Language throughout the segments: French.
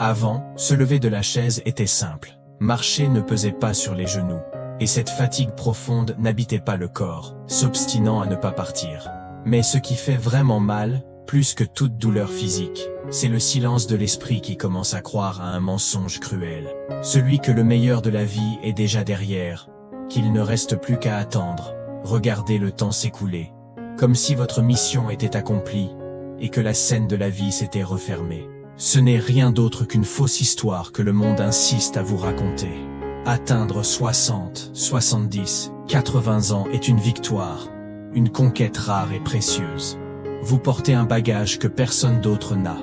Avant, se lever de la chaise était simple. Marcher ne pesait pas sur les genoux. Et cette fatigue profonde n'habitait pas le corps, s'obstinant à ne pas partir. Mais ce qui fait vraiment mal, plus que toute douleur physique, c'est le silence de l'esprit qui commence à croire à un mensonge cruel. Celui que le meilleur de la vie est déjà derrière, qu'il ne reste plus qu'à attendre, regarder le temps s'écouler, comme si votre mission était accomplie, et que la scène de la vie s'était refermée. Ce n'est rien d'autre qu'une fausse histoire que le monde insiste à vous raconter. Atteindre 60, 70, 80 ans est une victoire, une conquête rare et précieuse. Vous portez un bagage que personne d'autre n'a.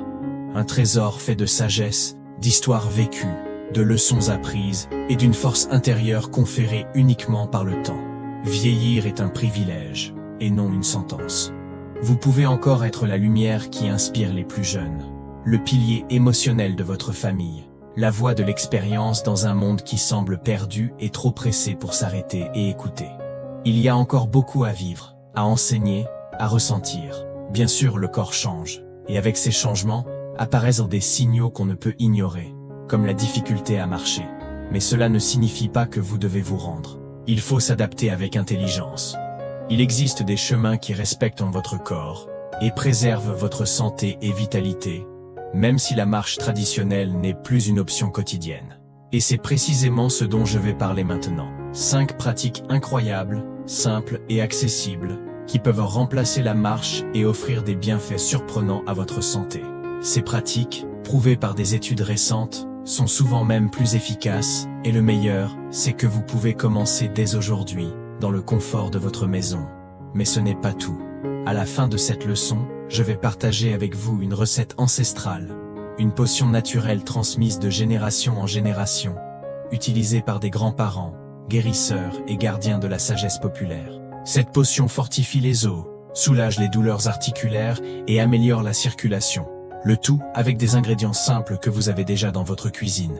Un trésor fait de sagesse, d'histoires vécues, de leçons apprises et d'une force intérieure conférée uniquement par le temps. Vieillir est un privilège, et non une sentence. Vous pouvez encore être la lumière qui inspire les plus jeunes, le pilier émotionnel de votre famille, la voix de l'expérience dans un monde qui semble perdu et trop pressé pour s'arrêter et écouter. Il y a encore beaucoup à vivre, à enseigner, à ressentir. Bien sûr, le corps change, et avec ces changements, apparaissent des signaux qu'on ne peut ignorer, comme la difficulté à marcher. Mais cela ne signifie pas que vous devez vous rendre. Il faut s'adapter avec intelligence. Il existe des chemins qui respectent votre corps, et préservent votre santé et vitalité, même si la marche traditionnelle n'est plus une option quotidienne. Et c'est précisément ce dont je vais parler maintenant. 5 pratiques incroyables, simples et accessibles, qui peuvent remplacer la marche et offrir des bienfaits surprenants à votre santé. Ces pratiques, prouvées par des études récentes, sont souvent même plus efficaces, et le meilleur, c'est que vous pouvez commencer dès aujourd'hui, dans le confort de votre maison. Mais ce n'est pas tout. À la fin de cette leçon, je vais partager avec vous une recette ancestrale, une potion naturelle transmise de génération en génération, utilisée par des grands-parents, guérisseurs et gardiens de la sagesse populaire. Cette potion fortifie les os, soulage les douleurs articulaires et améliore la circulation. Le tout avec des ingrédients simples que vous avez déjà dans votre cuisine.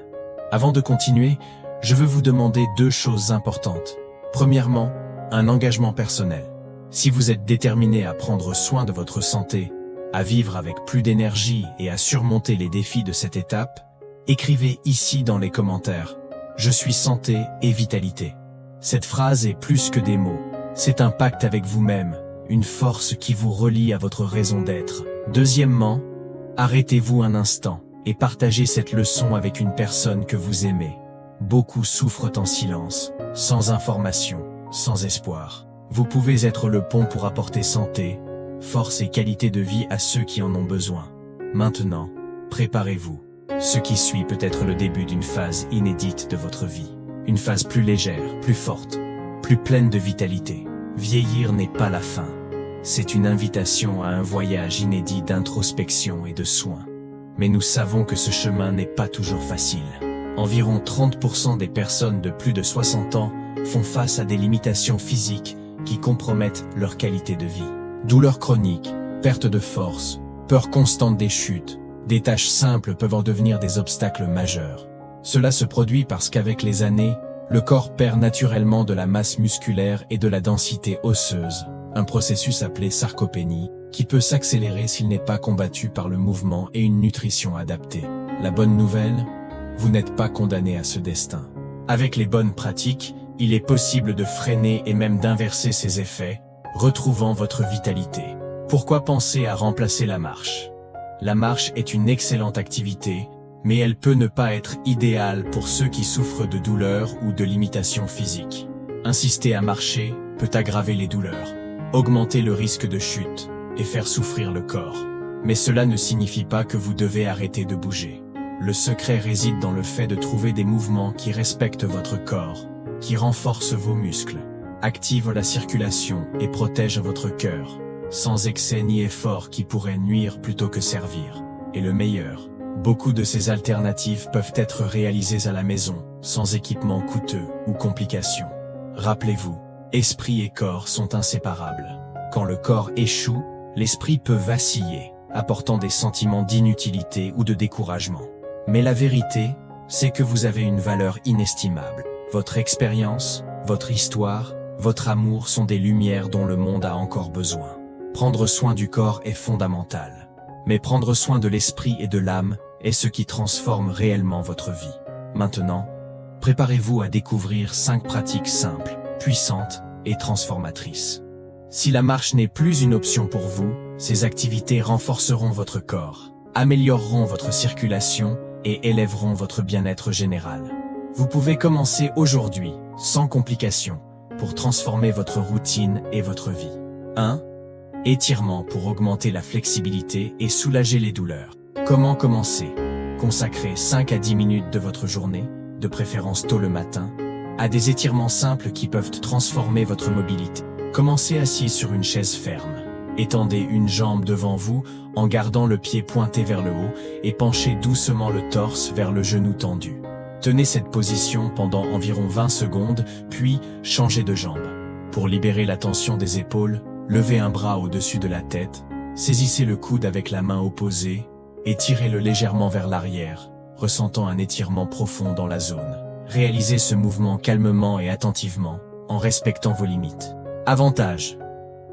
Avant de continuer, je veux vous demander 2 choses importantes. Premièrement, un engagement personnel. Si vous êtes déterminé à prendre soin de votre santé, à vivre avec plus d'énergie et à surmonter les défis de cette étape, écrivez ici dans les commentaires « Je suis santé et vitalité ». Cette phrase est plus que des mots. C'est un pacte avec vous-même, une force qui vous relie à votre raison d'être. Deuxièmement, arrêtez-vous un instant et partagez cette leçon avec une personne que vous aimez. Beaucoup souffrent en silence, sans information, sans espoir. Vous pouvez être le pont pour apporter santé, force et qualité de vie à ceux qui en ont besoin. Maintenant, préparez-vous. Ce qui suit peut être le début d'une phase inédite de votre vie. Une phase plus légère, plus forte, plus pleine de vitalité. Vieillir n'est pas la fin. C'est une invitation à un voyage inédit d'introspection et de soins. Mais nous savons que ce chemin n'est pas toujours facile. Environ 30% des personnes de plus de 60 ans font face à des limitations physiques qui compromettent leur qualité de vie. Douleurs chroniques, perte de force, peur constante des chutes, des tâches simples peuvent en devenir des obstacles majeurs. Cela se produit parce qu'avec les années, le corps perd naturellement de la masse musculaire et de la densité osseuse, un processus appelé sarcopénie, qui peut s'accélérer s'il n'est pas combattu par le mouvement et une nutrition adaptée. La bonne nouvelle, vous n'êtes pas condamné à ce destin. Avec les bonnes pratiques, il est possible de freiner et même d'inverser ces effets, retrouvant votre vitalité. Pourquoi penser à remplacer la marche? La marche est une excellente activité, mais elle peut ne pas être idéale pour ceux qui souffrent de douleurs ou de limitations physiques. Insister à marcher peut aggraver les douleurs, augmenter le risque de chute et faire souffrir le corps. Mais cela ne signifie pas que vous devez arrêter de bouger. Le secret réside dans le fait de trouver des mouvements qui respectent votre corps, qui renforcent vos muscles, activent la circulation et protègent votre cœur, sans excès ni effort qui pourraient nuire plutôt que servir. Et le meilleur, beaucoup de ces alternatives peuvent être réalisées à la maison, sans équipement coûteux ou complications. Rappelez-vous, esprit et corps sont inséparables. Quand le corps échoue, l'esprit peut vaciller, apportant des sentiments d'inutilité ou de découragement. Mais la vérité, c'est que vous avez une valeur inestimable. Votre expérience, votre histoire, votre amour sont des lumières dont le monde a encore besoin. Prendre soin du corps est fondamental. Mais prendre soin de l'esprit et de l'âme, est ce qui transforme réellement votre vie. Maintenant, préparez-vous à découvrir 5 pratiques simples, puissantes et transformatrices. Si la marche n'est plus une option pour vous, ces activités renforceront votre corps, amélioreront votre circulation et élèveront votre bien-être général. Vous pouvez commencer aujourd'hui, sans complications, pour transformer votre routine et votre vie. 1. Étirement pour augmenter la flexibilité et soulager les douleurs. Comment commencer? Consacrez 5 à 10 minutes de votre journée, de préférence tôt le matin, à des étirements simples qui peuvent transformer votre mobilité. Commencez assis sur une chaise ferme. Étendez une jambe devant vous en gardant le pied pointé vers le haut et penchez doucement le torse vers le genou tendu. Tenez cette position pendant environ 20 secondes, puis changez de jambe. Pour libérer la tension des épaules, levez un bras au-dessus de la tête, saisissez le coude avec la main opposée et tirez-le légèrement vers l'arrière, ressentant un étirement profond dans la zone. Réalisez ce mouvement calmement et attentivement, en respectant vos limites. Avantage.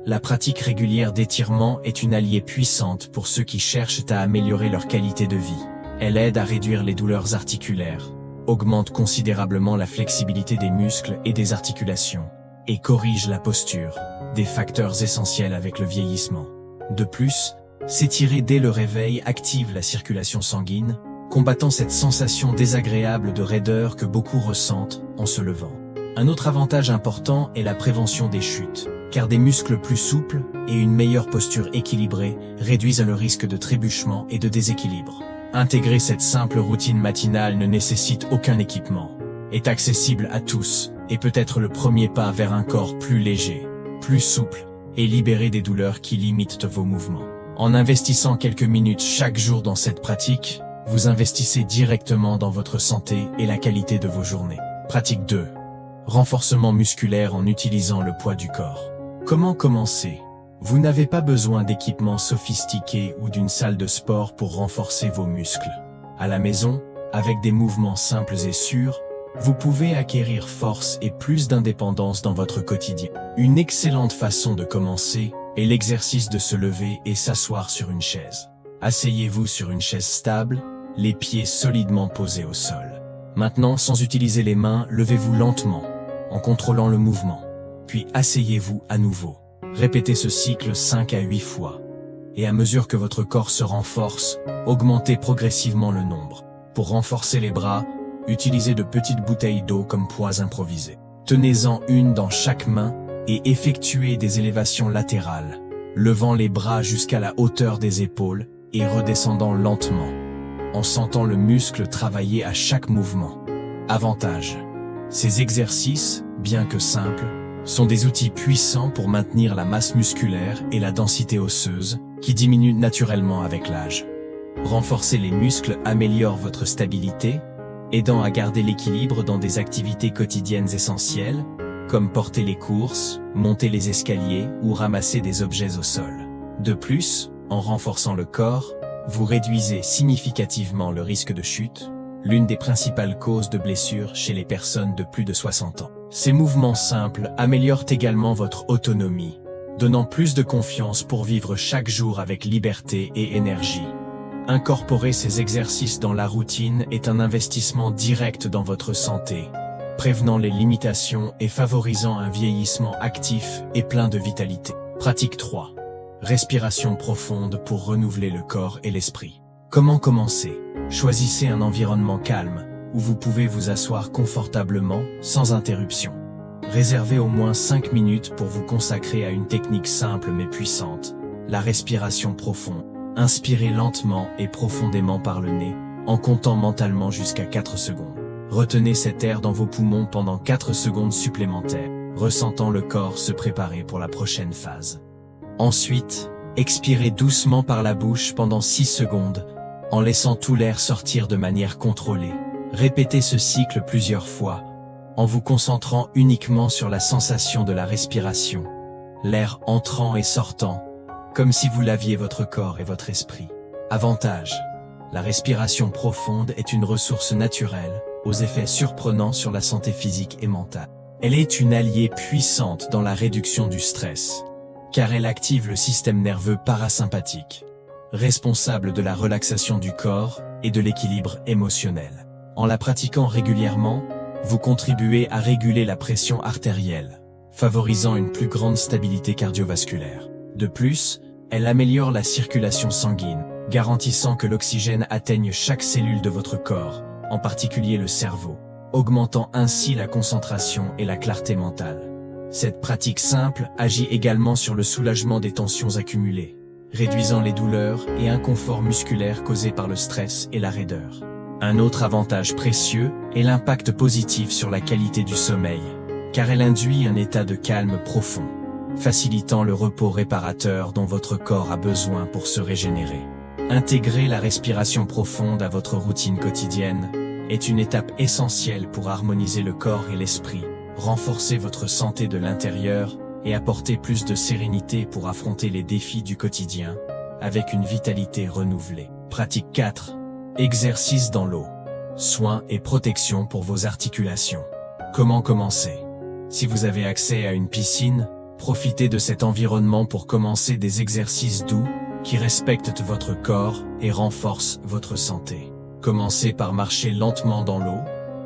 La pratique régulière d'étirement est une alliée puissante pour ceux qui cherchent à améliorer leur qualité de vie. Elle aide à réduire les douleurs articulaires, augmente considérablement la flexibilité des muscles et des articulations, et corrige la posture, des facteurs essentiels avec le vieillissement. De plus, s'étirer dès le réveil active la circulation sanguine, combattant cette sensation désagréable de raideur que beaucoup ressentent en se levant. Un autre avantage important est la prévention des chutes, car des muscles plus souples et une meilleure posture équilibrée réduisent le risque de trébuchement et de déséquilibre. Intégrer cette simple routine matinale ne nécessite aucun équipement, est accessible à tous et peut être le premier pas vers un corps plus léger, plus souple et libéré des douleurs qui limitent vos mouvements. En investissant quelques minutes chaque jour dans cette pratique, vous investissez directement dans votre santé et la qualité de vos journées. Pratique 2. Renforcement musculaire en utilisant le poids du corps. Comment commencer? Vous n'avez pas besoin d'équipements sophistiqués ou d'une salle de sport pour renforcer vos muscles. À la maison, avec des mouvements simples et sûrs, vous pouvez acquérir force et plus d'indépendance dans votre quotidien. Une excellente façon de commencer est l'exercice de se lever et s'asseoir sur une chaise. Asseyez-vous sur une chaise stable, les pieds solidement posés au sol. Maintenant, sans utiliser les mains, levez-vous lentement, en contrôlant le mouvement. Puis asseyez-vous à nouveau. Répétez ce cycle 5 à 8 fois. Et à mesure que votre corps se renforce, augmentez progressivement le nombre. Pour renforcer les bras, utilisez de petites bouteilles d'eau comme poids improvisés. Tenez-en une dans chaque main et effectuez des élévations latérales, levant les bras jusqu'à la hauteur des épaules et redescendant lentement, en sentant le muscle travailler à chaque mouvement. Avantage. Ces exercices, bien que simples, sont des outils puissants pour maintenir la masse musculaire et la densité osseuse, qui diminuent naturellement avec l'âge. Renforcer les muscles améliore votre stabilité, aidant à garder l'équilibre dans des activités quotidiennes essentielles, comme porter les courses, monter les escaliers ou ramasser des objets au sol. De plus, en renforçant le corps, vous réduisez significativement le risque de chute, l'une des principales causes de blessures chez les personnes de plus de 60 ans. Ces mouvements simples améliorent également votre autonomie, donnant plus de confiance pour vivre chaque jour avec liberté et énergie. Incorporer ces exercices dans la routine est un investissement direct dans votre santé, prévenant les limitations et favorisant un vieillissement actif et plein de vitalité. Pratique 3. Respiration profonde pour renouveler le corps et l'esprit. Comment commencer? Choisissez un environnement calme, où vous pouvez vous asseoir confortablement, sans interruption. Réservez au moins 5 minutes pour vous consacrer à une technique simple mais puissante, la respiration profonde. Inspirez lentement et profondément par le nez, en comptant mentalement jusqu'à 4 secondes. Retenez cet air dans vos poumons pendant 4 secondes supplémentaires, ressentant le corps se préparer pour la prochaine phase. Ensuite, expirez doucement par la bouche pendant 6 secondes, en laissant tout l'air sortir de manière contrôlée. Répétez ce cycle plusieurs fois, en vous concentrant uniquement sur la sensation de la respiration, l'air entrant et sortant, comme si vous laviez votre corps et votre esprit. Avantage. La respiration profonde est une ressource naturelle, aux effets surprenants sur la santé physique et mentale. Elle est une alliée puissante dans la réduction du stress, car elle active le système nerveux parasympathique, responsable de la relaxation du corps et de l'équilibre émotionnel. En la pratiquant régulièrement, vous contribuez à réguler la pression artérielle, favorisant une plus grande stabilité cardiovasculaire. De plus, elle améliore la circulation sanguine, garantissant que l'oxygène atteigne chaque cellule de votre corps, en particulier le cerveau, augmentant ainsi la concentration et la clarté mentale. Cette pratique simple agit également sur le soulagement des tensions accumulées, réduisant les douleurs et inconforts musculaires causés par le stress et la raideur. Un autre avantage précieux est l'impact positif sur la qualité du sommeil, car elle induit un état de calme profond, facilitant le repos réparateur dont votre corps a besoin pour se régénérer. Intégrer la respiration profonde à votre routine quotidienne est une étape essentielle pour harmoniser le corps et l'esprit, renforcer votre santé de l'intérieur et apporter plus de sérénité pour affronter les défis du quotidien, avec une vitalité renouvelée. Pratique 4. Exercice dans l'eau. Soins et protection pour vos articulations. Comment commencer? Si vous avez accès à une piscine, profitez de cet environnement pour commencer des exercices doux qui respectent votre corps et renforcent votre santé. Commencez par marcher lentement dans l'eau,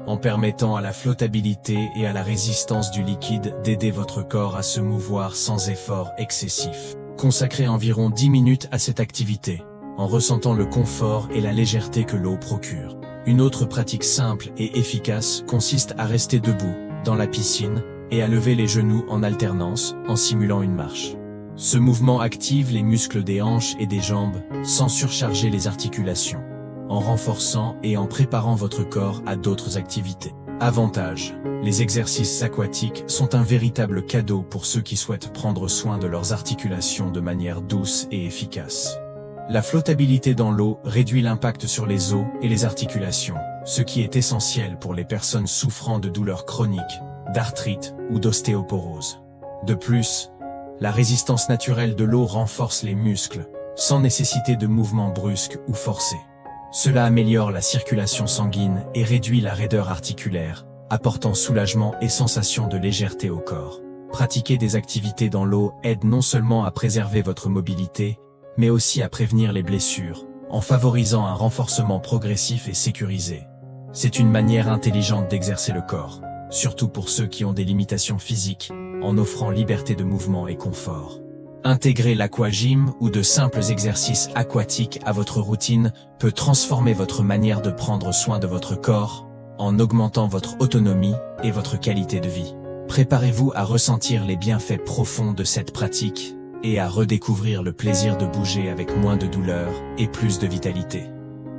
en permettant à la flottabilité et à la résistance du liquide d'aider votre corps à se mouvoir sans effort excessif. Consacrez environ 10 minutes à cette activité, en ressentant le confort et la légèreté que l'eau procure. Une autre pratique simple et efficace consiste à rester debout, dans la piscine, et à lever les genoux en alternance, en simulant une marche. Ce mouvement active les muscles des hanches et des jambes, sans surcharger les articulations, en renforçant et en préparant votre corps à d'autres activités. Avantage: les exercices aquatiques sont un véritable cadeau pour ceux qui souhaitent prendre soin de leurs articulations de manière douce et efficace. La flottabilité dans l'eau réduit l'impact sur les os et les articulations, ce qui est essentiel pour les personnes souffrant de douleurs chroniques, d'arthrite ou d'ostéoporose. De plus, la résistance naturelle de l'eau renforce les muscles, sans nécessité de mouvements brusques ou forcés. Cela améliore la circulation sanguine et réduit la raideur articulaire, apportant soulagement et sensation de légèreté au corps. Pratiquer des activités dans l'eau aide non seulement à préserver votre mobilité, mais aussi à prévenir les blessures, en favorisant un renforcement progressif et sécurisé. C'est une manière intelligente d'exercer le corps, surtout pour ceux qui ont des limitations physiques, en offrant liberté de mouvement et confort. Intégrer l'aquagym ou de simples exercices aquatiques à votre routine peut transformer votre manière de prendre soin de votre corps, en augmentant votre autonomie et votre qualité de vie. Préparez-vous à ressentir les bienfaits profonds de cette pratique, et à redécouvrir le plaisir de bouger avec moins de douleur et plus de vitalité.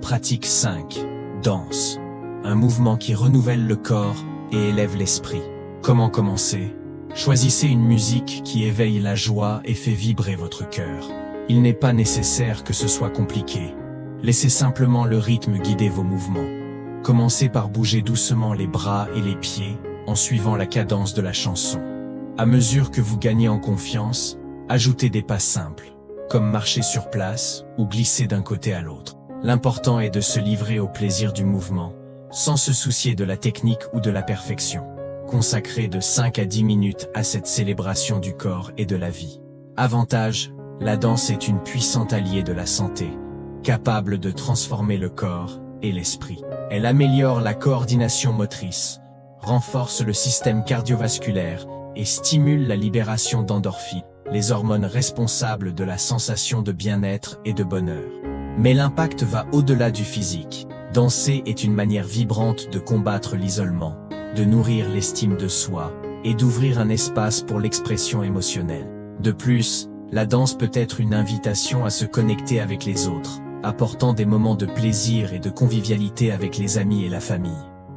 Pratique 5. Danse. Un mouvement qui renouvelle le corps et élève l'esprit. Comment commencer? Choisissez une musique qui éveille la joie et fait vibrer votre cœur. Il n'est pas nécessaire que ce soit compliqué. Laissez simplement le rythme guider vos mouvements. Commencez par bouger doucement les bras et les pieds, en suivant la cadence de la chanson. À mesure que vous gagnez en confiance, ajoutez des pas simples, comme marcher sur place ou glisser d'un côté à l'autre. L'important est de se livrer au plaisir du mouvement, sans se soucier de la technique ou de la perfection. Consacrez de 5 à 10 minutes à cette célébration du corps et de la vie. Avantage: la danse est une puissante alliée de la santé, capable de transformer le corps et l'esprit. Elle améliore la coordination motrice, renforce le système cardiovasculaire et stimule la libération d'endorphines, les hormones responsables de la sensation de bien-être et de bonheur. Mais l'impact va au-delà du physique. Danser est une manière vibrante de combattre l'isolement, de nourrir l'estime de soi, et d'ouvrir un espace pour l'expression émotionnelle. De plus, la danse peut être une invitation à se connecter avec les autres, apportant des moments de plaisir et de convivialité avec les amis et la famille.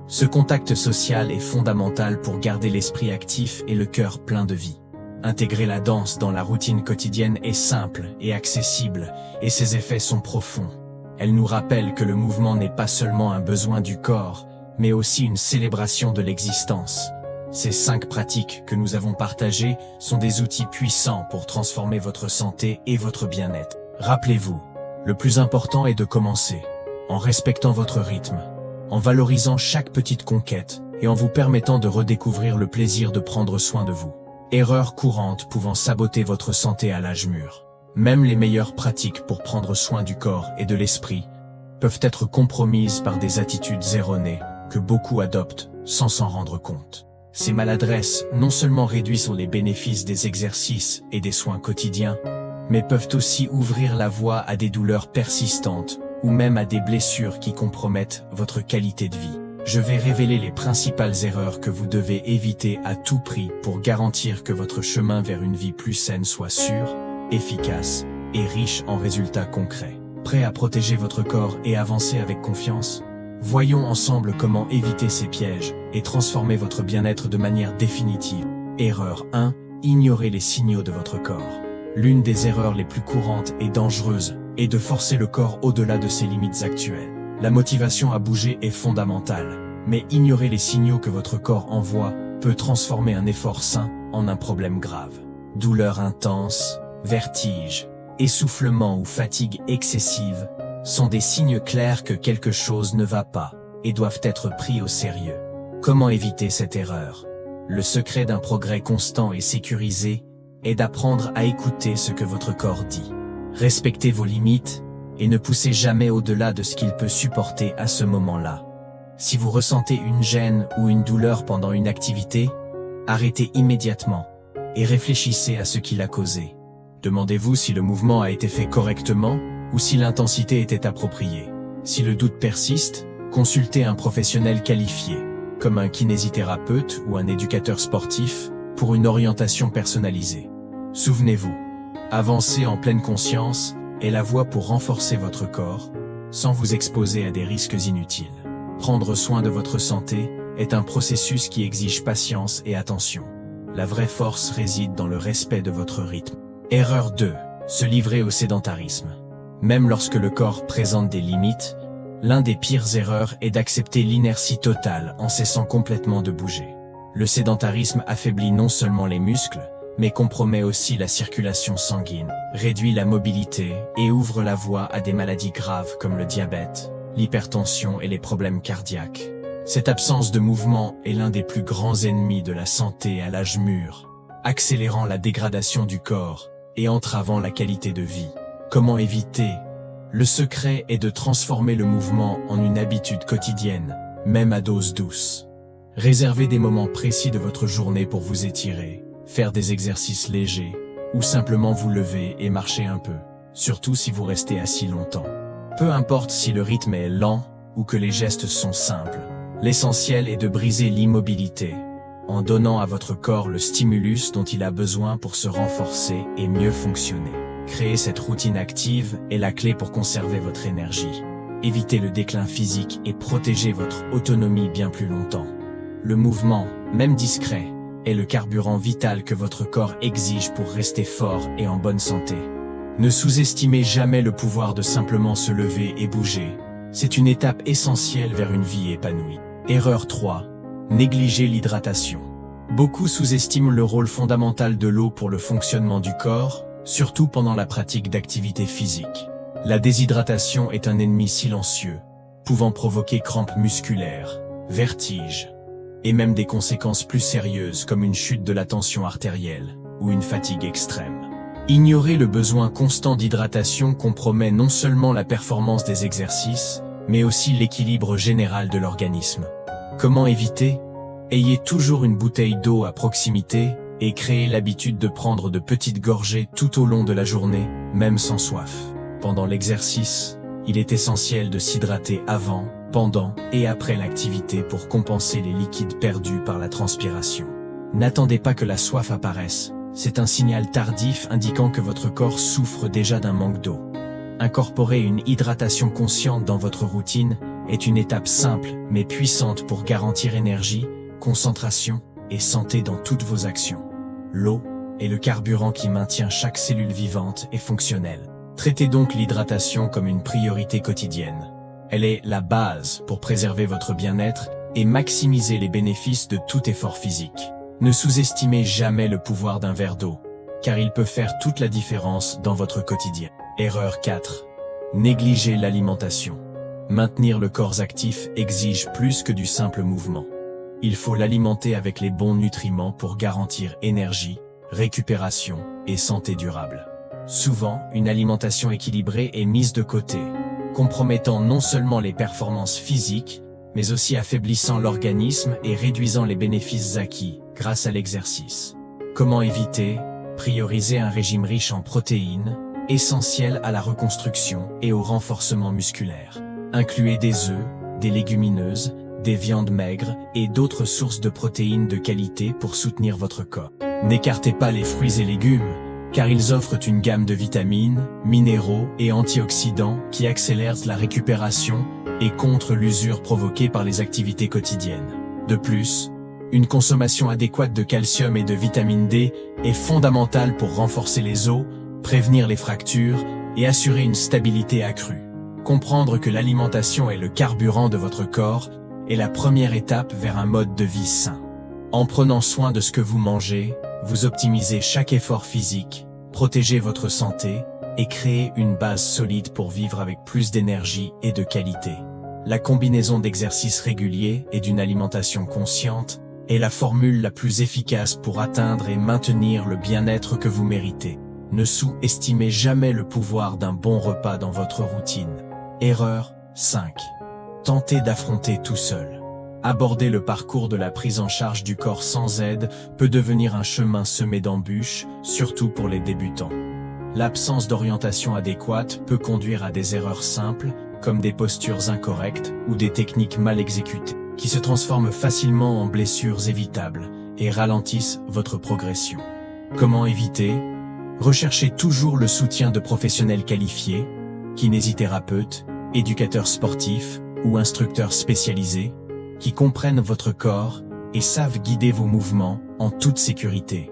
Ce contact social est fondamental pour garder l'esprit actif et le cœur plein de vie. Intégrer la danse dans la routine quotidienne est simple et accessible, et ses effets sont profonds. Elle nous rappelle que le mouvement n'est pas seulement un besoin du corps, mais aussi une célébration de l'existence. Ces 5 pratiques que nous avons partagées sont des outils puissants pour transformer votre santé et votre bien-être. Rappelez-vous, le plus important est de commencer, en respectant votre rythme, en valorisant chaque petite conquête et en vous permettant de redécouvrir le plaisir de prendre soin de vous. Erreurs courantes pouvant saboter votre santé à l'âge mûr. Même les meilleures pratiques pour prendre soin du corps et de l'esprit peuvent être compromises par des attitudes erronées que beaucoup adoptent sans s'en rendre compte. Ces maladresses non seulement réduisent les bénéfices des exercices et des soins quotidiens, mais peuvent aussi ouvrir la voie à des douleurs persistantes ou même à des blessures qui compromettent votre qualité de vie. Je vais révéler les principales erreurs que vous devez éviter à tout prix pour garantir que votre chemin vers une vie plus saine soit sûr, efficace et riche en résultats concrets. Prêt à protéger votre corps et avancer avec confiance? Voyons ensemble comment éviter ces pièges et transformer votre bien-être de manière définitive. Erreur 1. Ignorez les signaux de votre corps. L'une des erreurs les plus courantes et dangereuses est de forcer le corps au-delà de ses limites actuelles. La motivation à bouger est fondamentale, mais ignorer les signaux que votre corps envoie peut transformer un effort sain en un problème grave. Douleur intense, vertige, essoufflement ou fatigue excessive sont des signes clairs que quelque chose ne va pas et doivent être pris au sérieux. Comment éviter cette erreur? Le secret d'un progrès constant et sécurisé est d'apprendre à écouter ce que votre corps dit. Respectez vos limites et ne poussez jamais au-delà de ce qu'il peut supporter à ce moment-là. Si vous ressentez une gêne ou une douleur pendant une activité, arrêtez immédiatement et réfléchissez à ce qui l'a causé. Demandez-vous si le mouvement a été fait correctement ou si l'intensité était appropriée. Si le doute persiste, consultez un professionnel qualifié, comme un kinésithérapeute ou un éducateur sportif, pour une orientation personnalisée. Souvenez-vous, avancer en pleine conscience est la voie pour renforcer votre corps, sans vous exposer à des risques inutiles. Prendre soin de votre santé est un processus qui exige patience et attention. La vraie force réside dans le respect de votre rythme. Erreur 2. Se livrer au sédentarisme. Même lorsque le corps présente des limites, l'un des pires erreurs est d'accepter l'inertie totale en cessant complètement de bouger. Le sédentarisme affaiblit non seulement les muscles, mais compromet aussi la circulation sanguine, réduit la mobilité et ouvre la voie à des maladies graves comme le diabète, l'hypertension et les problèmes cardiaques. Cette absence de mouvement est l'un des plus grands ennemis de la santé à l'âge mûr, accélérant la dégradation du corps et entravant la qualité de vie. Comment éviter? Le secret est de transformer le mouvement en une habitude quotidienne, même à dose douce. Réservez des moments précis de votre journée pour vous étirer, faire des exercices légers, ou simplement vous lever et marcher un peu, surtout si vous restez assis longtemps. Peu importe si le rythme est lent ou que les gestes sont simples, l'essentiel est de briser l'immobilité, en donnant à votre corps le stimulus dont il a besoin pour se renforcer et mieux fonctionner. Créer cette routine active est la clé pour conserver votre énergie, éviter le déclin physique et protéger votre autonomie bien plus longtemps. Le mouvement, même discret, est le carburant vital que votre corps exige pour rester fort et en bonne santé. Ne sous-estimez jamais le pouvoir de simplement se lever et bouger. C'est une étape essentielle vers une vie épanouie. Erreur 3. Négliger l'hydratation. Beaucoup sous-estiment le rôle fondamental de l'eau pour le fonctionnement du corps, surtout pendant la pratique d'activités physiques. La déshydratation est un ennemi silencieux, pouvant provoquer crampes musculaires, vertiges, et même des conséquences plus sérieuses comme une chute de la tension artérielle ou une fatigue extrême. Ignorer le besoin constant d'hydratation compromet non seulement la performance des exercices, mais aussi l'équilibre général de l'organisme. Comment éviter? Ayez toujours une bouteille d'eau à proximité et créez l'habitude de prendre de petites gorgées tout au long de la journée, même sans soif. Pendant l'exercice, il est essentiel de s'hydrater avant, pendant et après l'activité pour compenser les liquides perdus par la transpiration. N'attendez pas que la soif apparaisse, c'est un signal tardif indiquant que votre corps souffre déjà d'un manque d'eau. Incorporer une hydratation consciente dans votre routine est une étape simple mais puissante pour garantir énergie, concentration et santé dans toutes vos actions. L'eau est le carburant qui maintient chaque cellule vivante et fonctionnelle. Traitez donc l'hydratation comme une priorité quotidienne. Elle est la base pour préserver votre bien-être et maximiser les bénéfices de tout effort physique. Ne sous-estimez jamais le pouvoir d'un verre d'eau, car il peut faire toute la différence dans votre quotidien. Erreur 4. Négliger l'alimentation. Maintenir le corps actif exige plus que du simple mouvement. Il faut l'alimenter avec les bons nutriments pour garantir énergie, récupération et santé durable. Souvent, une alimentation équilibrée est mise de côté, compromettant non seulement les performances physiques, mais aussi affaiblissant l'organisme et réduisant les bénéfices acquis grâce à l'exercice. Comment éviter? Prioriser un régime riche en protéines, essentiel à la reconstruction et au renforcement musculaire. Incluez des œufs, des légumineuses, des viandes maigres et d'autres sources de protéines de qualité pour soutenir votre corps. N'écartez pas les fruits et légumes, car ils offrent une gamme de vitamines, minéraux et antioxydants qui accélèrent la récupération et contre l'usure provoquée par les activités quotidiennes. De plus, une consommation adéquate de calcium et de vitamine D est fondamentale pour renforcer les os, prévenir les fractures et assurer une stabilité accrue. Comprendre que l'alimentation est le carburant de votre corps est la première étape vers un mode de vie sain. En prenant soin de ce que vous mangez, vous optimisez chaque effort physique, protégez votre santé et créez une base solide pour vivre avec plus d'énergie et de qualité. La combinaison d'exercices réguliers et d'une alimentation consciente est la formule la plus efficace pour atteindre et maintenir le bien-être que vous méritez. Ne sous-estimez jamais le pouvoir d'un bon repas dans votre routine. Erreur 5. Tentez d'affronter tout seul. Aborder le parcours de la prise en charge du corps sans aide peut devenir un chemin semé d'embûches, surtout pour les débutants. L'absence d'orientation adéquate peut conduire à des erreurs simples, comme des postures incorrectes ou des techniques mal exécutées, qui se transforment facilement en blessures évitables et ralentissent votre progression. Comment éviter? Recherchez toujours le soutien de professionnels qualifiés, kinésithérapeutes, éducateurs sportifs ou instructeurs spécialisés, qui comprennent votre corps et savent guider vos mouvements en toute sécurité.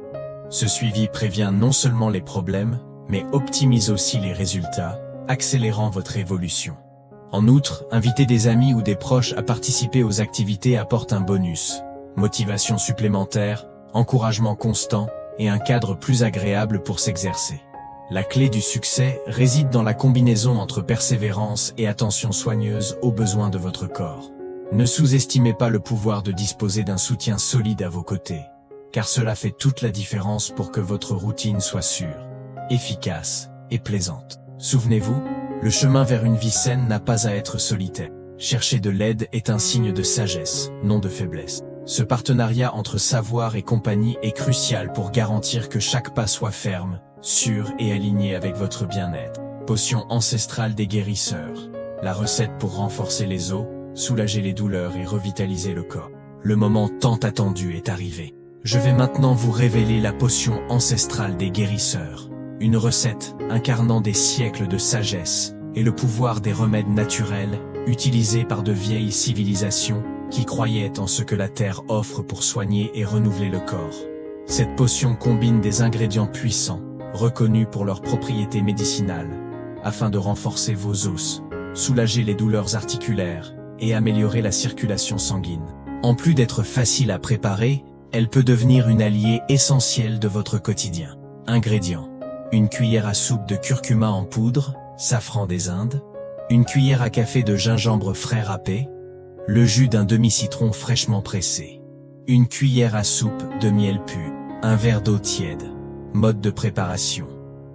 Ce suivi prévient non seulement les problèmes, mais optimise aussi les résultats, accélérant votre évolution. En outre, inviter des amis ou des proches à participer aux activités apporte un bonus. Motivation supplémentaire, encouragement constant et un cadre plus agréable pour s'exercer. La clé du succès réside dans la combinaison entre persévérance et attention soigneuse aux besoins de votre corps. Ne sous-estimez pas le pouvoir de disposer d'un soutien solide à vos côtés, car cela fait toute la différence pour que votre routine soit sûre, efficace et plaisante. Souvenez-vous, le chemin vers une vie saine n'a pas à être solitaire. Chercher de l'aide est un signe de sagesse, non de faiblesse. Ce partenariat entre savoir et compagnie est crucial pour garantir que chaque pas soit ferme, sûr et aligné avec votre bien-être. Potion ancestrale des guérisseurs. La recette pour renforcer les os, soulager les douleurs et revitaliser le corps. Le moment tant attendu est arrivé. Je vais maintenant vous révéler la potion ancestrale des guérisseurs. Une recette incarnant des siècles de sagesse et le pouvoir des remèdes naturels utilisés par de vieilles civilisations qui croyaient en ce que la terre offre pour soigner et renouveler le corps. Cette potion combine des ingrédients puissants, reconnus pour leurs propriétés médicinales, afin de renforcer vos os, soulager les douleurs articulaires et améliorer la circulation sanguine. En plus d'être facile à préparer, elle peut devenir une alliée essentielle de votre quotidien. Ingrédients: une cuillère à soupe de curcuma en poudre, safran des Indes, une cuillère à café de gingembre frais râpé, le jus d'un demi-citron fraîchement pressé, une cuillère à soupe de miel pur, un verre d'eau tiède. Mode de préparation: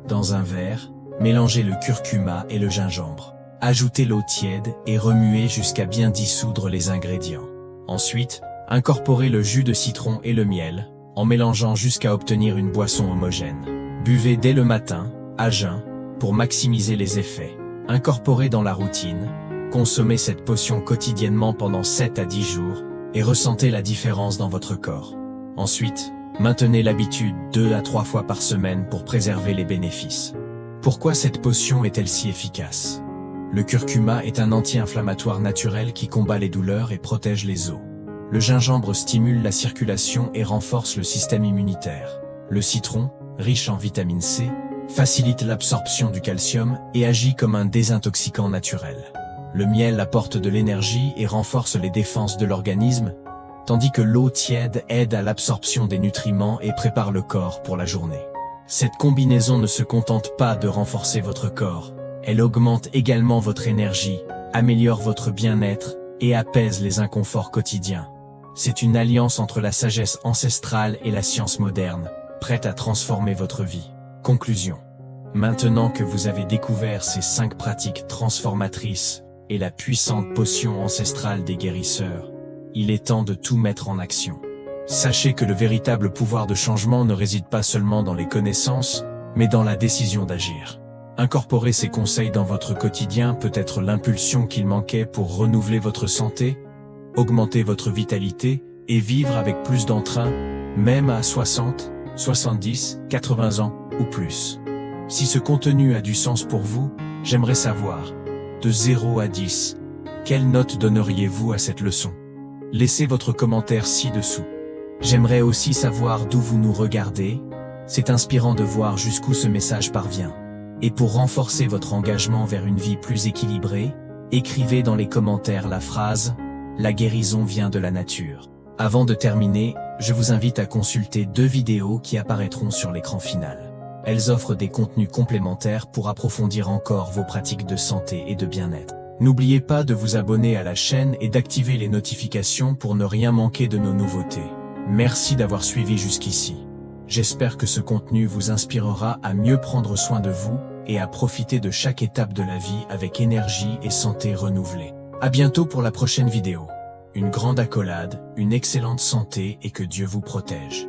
dans un verre, mélangez le curcuma et le gingembre. Ajoutez l'eau tiède et remuez jusqu'à bien dissoudre les ingrédients. Ensuite, incorporez le jus de citron et le miel, en mélangeant jusqu'à obtenir une boisson homogène. Buvez dès le matin, à jeun, pour maximiser les effets. Incorporez dans la routine, consommez cette potion quotidiennement pendant 7 à 10 jours, et ressentez la différence dans votre corps. Ensuite, maintenez l'habitude 2 à 3 fois par semaine pour préserver les bénéfices. Pourquoi cette potion est-elle si efficace? Le curcuma est un anti-inflammatoire naturel qui combat les douleurs et protège les os. Le gingembre stimule la circulation et renforce le système immunitaire. Le citron, riche en vitamine C, facilite l'absorption du calcium et agit comme un désintoxicant naturel. Le miel apporte de l'énergie et renforce les défenses de l'organisme, tandis que l'eau tiède aide à l'absorption des nutriments et prépare le corps pour la journée. Cette combinaison ne se contente pas de renforcer votre corps, elle augmente également votre énergie, améliore votre bien-être et apaise les inconforts quotidiens. C'est une alliance entre la sagesse ancestrale et la science moderne, prête à transformer votre vie. Conclusion. Maintenant que vous avez découvert ces 5 pratiques transformatrices et la puissante potion ancestrale des guérisseurs, il est temps de tout mettre en action. Sachez que le véritable pouvoir de changement ne réside pas seulement dans les connaissances, mais dans la décision d'agir. Incorporer ces conseils dans votre quotidien peut être l'impulsion qu'il manquait pour renouveler votre santé, augmenter votre vitalité et vivre avec plus d'entrain, même à 60, 70, 80 ans ou plus. Si ce contenu a du sens pour vous, j'aimerais savoir, de 0 à 10, quelle note donneriez-vous à cette leçon? Laissez votre commentaire ci-dessous. J'aimerais aussi savoir d'où vous nous regardez. C'est inspirant de voir jusqu'où ce message parvient. Et pour renforcer votre engagement vers une vie plus équilibrée, écrivez dans les commentaires la phrase « La guérison vient de la nature ». Avant de terminer, je vous invite à consulter 2 vidéos qui apparaîtront sur l'écran final. Elles offrent des contenus complémentaires pour approfondir encore vos pratiques de santé et de bien-être. N'oubliez pas de vous abonner à la chaîne et d'activer les notifications pour ne rien manquer de nos nouveautés. Merci d'avoir suivi jusqu'ici. J'espère que ce contenu vous inspirera à mieux prendre soin de vous et à profiter de chaque étape de la vie avec énergie et santé renouvelée. À bientôt pour la prochaine vidéo. Une grande accolade, une excellente santé et que Dieu vous protège.